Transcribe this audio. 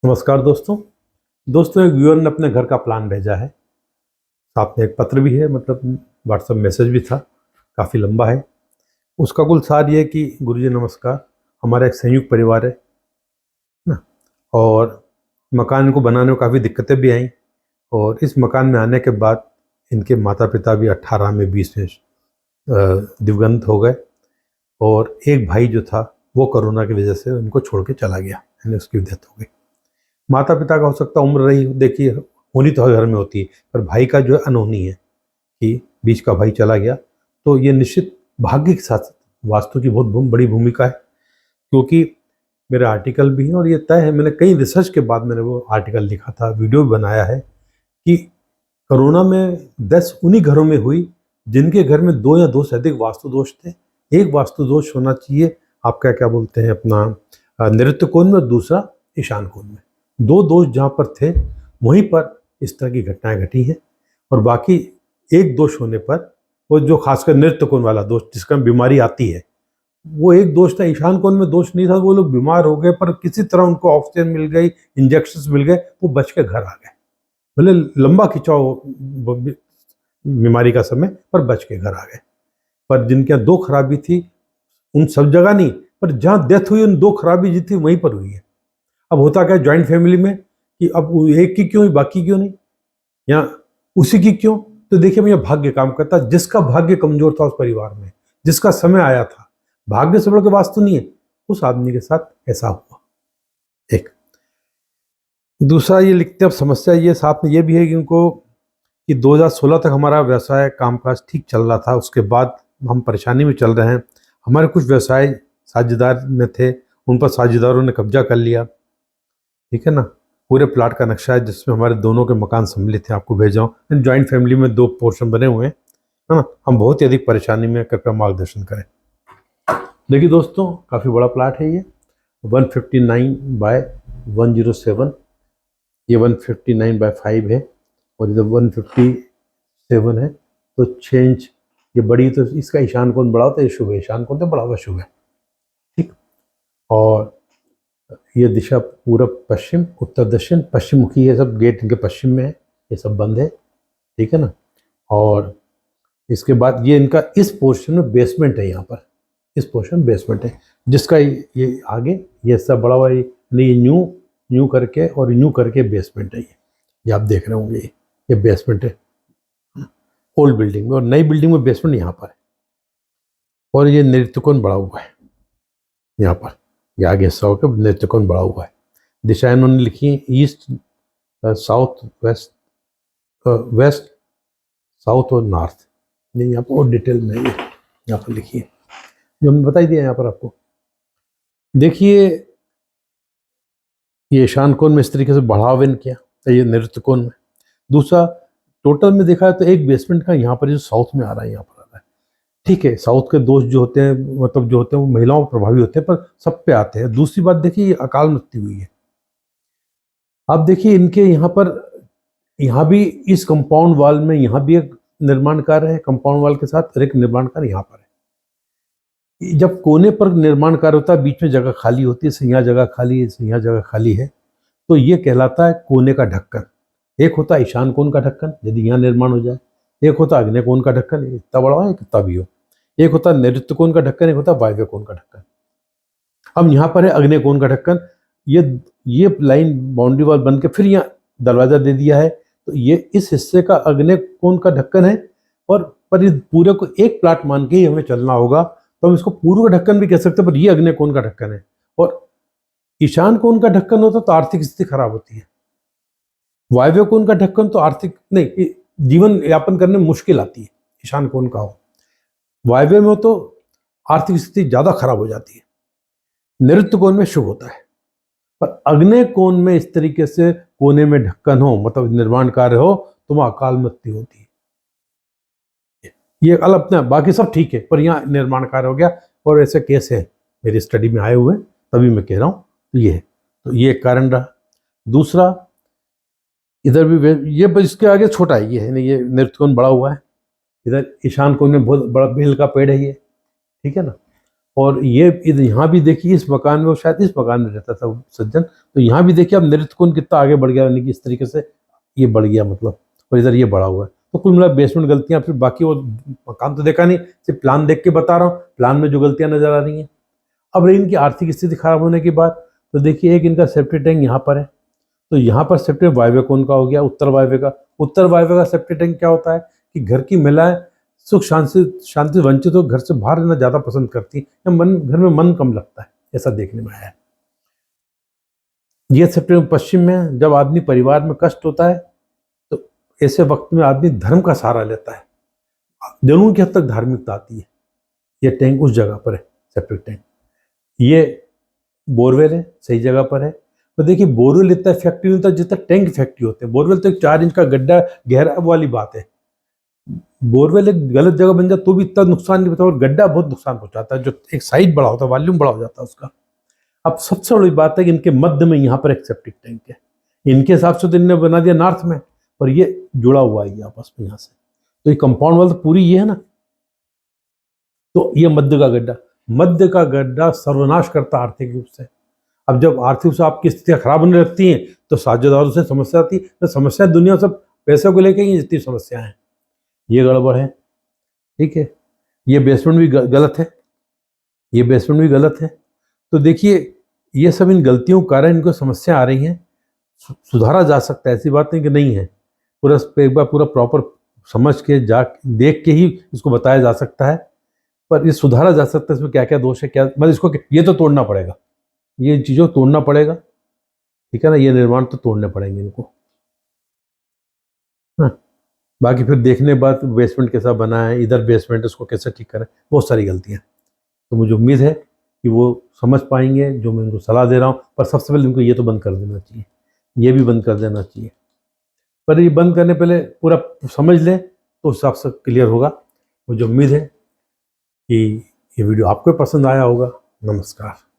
नमस्कार दोस्तों। एक व्यूअर ने अपने घर का प्लान भेजा है। साथ में एक पत्र भी है, मतलब व्हाट्सएप मैसेज भी था, काफ़ी लंबा है। उसका कुल सार ये है कि गुरुजी नमस्कार, हमारा एक संयुक्त परिवार है ना, और मकान को बनाने में काफ़ी दिक्कतें भी आई। और इस मकान में आने के बाद इनके माता पिता भी 18 में 20 में दिवंगत हो गए। और एक भाई जो था वो कोरोना की वजह से उनको छोड़ के चला गया, यानी उसकी डेथ हो गई। माता पिता का हो सकता उम्र रही, देखिए होनी तो हर घर में होती है, पर भाई का जो है अनहोनी है कि बीच का भाई चला गया। तो ये निश्चित भाग्य के साथ वास्तु की बहुत बड़ी भूमिका है, क्योंकि मेरे आर्टिकल भी हैं और ये तय है, मैंने कई रिसर्च के बाद मैंने वो आर्टिकल लिखा था, वीडियो भी बनाया है कि कोरोना में डेथ उन्हीं घरों में हुई जिनके घर में 2 या 2 से अधिक वास्तु दोष थे। एक वास्तु दोष होना चाहिए आपका, क्या बोलते हैं, अपना नैऋत्य कोण में, और दूसरा ईशान कोण में। 2 दोष जहाँ पर थे वहीं पर इस तरह की घटनाएं घटी हैं। और बाकी एक दोष होने पर, वो जो खासकर नृत्य कोण वाला दोष जिसका बीमारी आती है, वो एक दोष था। ईशान कोण में दोष नहीं था, वो लोग बीमार हो गए पर किसी तरह उनको ऑक्सीजन मिल गई, इंजेक्शन मिल गए, वो बच के घर आ गए। भले लंबा खिंचाव बीमारी का समय, पर बच के घर आ गए। पर जिनके यहाँ 2 खराबी थी, उन सब जगह नहीं, पर जहाँ डेथ हुई उन 2 खराबी जी थी वहीं पर हुई है। अब होता क्या जॉइंट फैमिली में कि अब एक की क्यों, बाकी क्यों नहीं, या उसी की क्यों? तो देखिए भैया, भाग्य काम करता है। जिसका भाग्य कमजोर था उस परिवार में, जिसका समय आया था, भाग्य से बढ़ के वास्तु नहीं है, उस आदमी के साथ ऐसा हुआ। एक दूसरा ये लिखते, अब समस्या ये साथ में ये भी है कि उनको कि 2016 तक हमारा व्यवसाय कामकाज ठीक चल रहा था, उसके बाद हम परेशानी में चल रहे हैं। हमारे कुछ व्यवसाय साझेदार में थे, उन पर साझेदारों ने कब्जा कर लिया, ठीक है ना। पूरे प्लाट का नक्शा है जिसमें हमारे दोनों के मकान सम्मिलित हैं, आपको भेजा हूँ। जॉइंट फैमिली में 2 पोर्शन बने हुए हैं, है ना। हम बहुत ही अधिक परेशानी में, कृपया मार्गदर्शन करें। देखिए दोस्तों, काफ़ी बड़ा प्लाट है ये, 159 बाय 107। ये 159 बाय 5 है, और इधर 157 है। तो 6 इंच ये बड़ी, तो इसका ईशान कोण बड़ा होता है, ये शुभ है। ईशान कोण तो बड़ा हुआ शुभ है, ठीक। और ये दिशा पूरब पश्चिम उत्तर दक्षिण पश्चिम मुखी है, सब गेट इनके पश्चिम में है, ये सब बंद है, ठीक है ना। और इसके बाद ये इनका इस पोर्शन में बेसमेंट है, यहाँ पर इस पोर्शन में बेसमेंट है, जिसका ये आगे ये सब बड़ा हुआ, ये न्यू न्यू करके और न्यू करके बेसमेंट है। ये आप देख रहे होंगे, ये बेसमेंट है ओल्ड बिल्डिंग में, और नई बिल्डिंग में बेसमेंट यहाँ पर है। और ये नृत्यकोण बड़ा हुआ है यहाँ पर, ये आगे हिस्सा होकर नृत्यकोण बड़ा हुआ है। दिशा इन्होंने लिखी है east, south, west, west, south और नॉर्थ। नहीं, यहाँ पर और डिटेल में ये यहाँ पर लिखी है, जो हमने बता ही दिया यहाँ पर आपको। देखिए ये ईशान कोण में इस तरीके से बढ़ाव इन किया, ये नृत्य कोण में। दूसरा, टोटल में देखा है तो एक बेसमेंट का यहाँ पर जो साउथ में आ रहा है, यहाँ पर आ रहा है, ठीक है। साउथ के दोष जो होते हैं, मतलब जो होते हैं, वो महिलाओं पर प्रभावी होते हैं, पर सब पे आते हैं। दूसरी बात देखिए, ये अकाल मृत्यु हुई है। आप देखिए इनके यहाँ पर, यहाँ भी इस कंपाउंड वॉल में यहाँ भी एक निर्माण कार्य है, कंपाउंड वॉल के साथ एक निर्माण कार्य यहाँ पर है। जब कोने पर निर्माण कार्य होता है, बीच में जगह खाली होती है, यहाँ जगह खाली है, यहाँ जगह खाली है, तो ये कहलाता है कोने का ढक्कन। एक होता है ईशान कोण का ढक्कन, यदि यहाँ निर्माण हो जाए। एक होता है अग्नि कोण का ढक्कन, इतना बड़ा है कितना भी हो। एक होता है नैऋत्य कोण का ढक्कन, एक होता है वायव्य कोण का ढक्कन। अब यहाँ पर है अग्नि कोण का ढक्कन। ये लाइन बाउंड्री वॉल बन के फिर यहाँ दरवाजा दे दिया है, तो ये इस हिस्से का अग्नि कोण का ढक्कन है। और पर इस पूरे को एक प्लाट मान के ही हमें चलना होगा, तो हम इसको पूर्व का ढक्कन भी कह सकते हैं, पर ये अग्नि कोण का ढक्कन है। और ईशान कोण का ढक्कन होता तो आर्थिक स्थिति खराब होती है। वायव्य कोण का ढक्कन तो आर्थिक नहीं, जीवन यापन करने में मुश्किल आती है, ईशान कोण का हो। वायव्य में हो तो आर्थिक स्थिति ज्यादा खराब हो जाती है। नैऋत्य कोण में शुभ होता है, पर अग्नि कोण में इस तरीके से कोने में ढक्कन हो, मतलब निर्माण कार्य हो, तो वहां अकाल मृत्यु होती है। ये अलग अपना, बाकी सब ठीक है, पर यहाँ निर्माण कार्य हो गया। और ऐसे केस है मेरी स्टडी में आए हुए, तभी मैं कह रहा हूँ। तो ये है, तो ये एक कारण रहा। दूसरा, इधर भी ये इसके आगे छोटा है, ये है नहीं, ये नृत्य कोण बड़ा हुआ है। इधर ईशान कोण में बहुत बड़ा बेल का पेड़ है ये, ठीक है ना। और ये यहाँ भी देखिए इस मकान में, वो शायद इस मकान में रहता था वो सज्जन, तो यहाँ भी देखिए अब नृत्यकुंज कितना आगे बढ़ गया, यानी कि इस तरीके से ये बढ़ गया मतलब, और इधर ये बढ़ा हुआ है। तो कुल मिला बेसमेंट गलतियाँ, फिर बाकी वो मकान तो देखा नहीं, सिर्फ प्लान देख के बता रहा हूँ, प्लान में जो गलतियाँ नजर आ रही हैं। अब रही इनकी आर्थिक स्थिति खराब होने की बात, तो देखिए एक इनका सेप्टिक टैंक यहाँ पर है, तो यहाँ पर सेप्टिक वायव्य कोण का हो गया, उत्तर वायव्य का। उत्तर वायव्य का सेप्टिक टैंक क्या होता है कि घर की महिलाएं सुख शांति शांति वंचित हो, घर से बाहर रहना ज्यादा पसंद करती, या मन घर में मन कम लगता है, ऐसा देखने में आया है। ये सेप्टिक पश्चिम में, जब आदमी परिवार में कष्ट होता है तो ऐसे वक्त में आदमी धर्म का सहारा लेता है, जरूर की हद तक धार्मिकता आती है। ये टैंक उस जगह पर है, सेप्टिक टैंक। ये बोरवेल है, सही जगह पर है। तो देखिए बोरवेल इतना इफेक्टिव होता है जितना टैंक इफेक्टिव होते हैं। बोरवेल तो 4 इंच का गड्ढा गहरा वाली बात है, बोरवेल एक गलत जगह बन जाए तो भी इतना नुकसान नहीं होता, और गड्ढा बहुत नुकसान पहुंचाता है, जो एक साइज बड़ा होता है, वॉल्यूम बड़ा हो जाता है उसका। अब सबसे बड़ी बात है कि इनके मध्य में यहाँ पर एक सेप्टिक टैंक है। इनके हिसाब से तो इनने बना दिया नॉर्थ में, और ये जुड़ा हुआ है आपस में यहाँ से, तो ये कंपाउंड वाल तो पूरी ये है ना। तो ये मध्य का गड्ढा सर्वनाश करता है आर्थिक रूप से। अब जब आर्थिक रूप से आपकी स्थितियां खराब होने लगती हैं तो साझेदारों से समस्या आती है, तो समस्या दुनिया सब पैसे को लेकर ही जितनी समस्या है, ये गड़बड़ है। ठीक है, ये बेसमेंट भी गलत है, ये बेसमेंट भी गलत है। तो देखिए ये सब इन गलतियों के कारण इनको समस्या आ रही हैं, सुधारा जा सकता है, ऐसी बात नहीं कि नहीं है। पूरा एक बार पूरा प्रॉपर समझ के जा देख के ही इसको बताया जा सकता है, पर ये सुधारा जा सकता है। इसमें क्या क्या दोष है, क्या मतलब इसको ये तो तोड़ना पड़ेगा, ये चीज़ों को तोड़ना पड़ेगा, ठीक है ना, ये निर्माण तो तोड़ने पड़ेंगे इनको। हाँ, बाकी फिर देखने बाद बेसमेंट कैसा बना है, इधर बेसमेंट उसको कैसे ठीक करें, बहुत सारी गलतियाँ। तो मुझे उम्मीद है कि वो समझ पाएंगे जो मैं उनको सलाह दे रहा हूँ। पर सबसे पहले उनको ये तो बंद कर देना चाहिए, ये भी बंद कर देना चाहिए। पर ये बंद करने पहले पूरा समझ लें तो उस हिसाब से क्लियर होगा। मुझे उम्मीद है कि ये वीडियो आपको पसंद आया होगा। नमस्कार।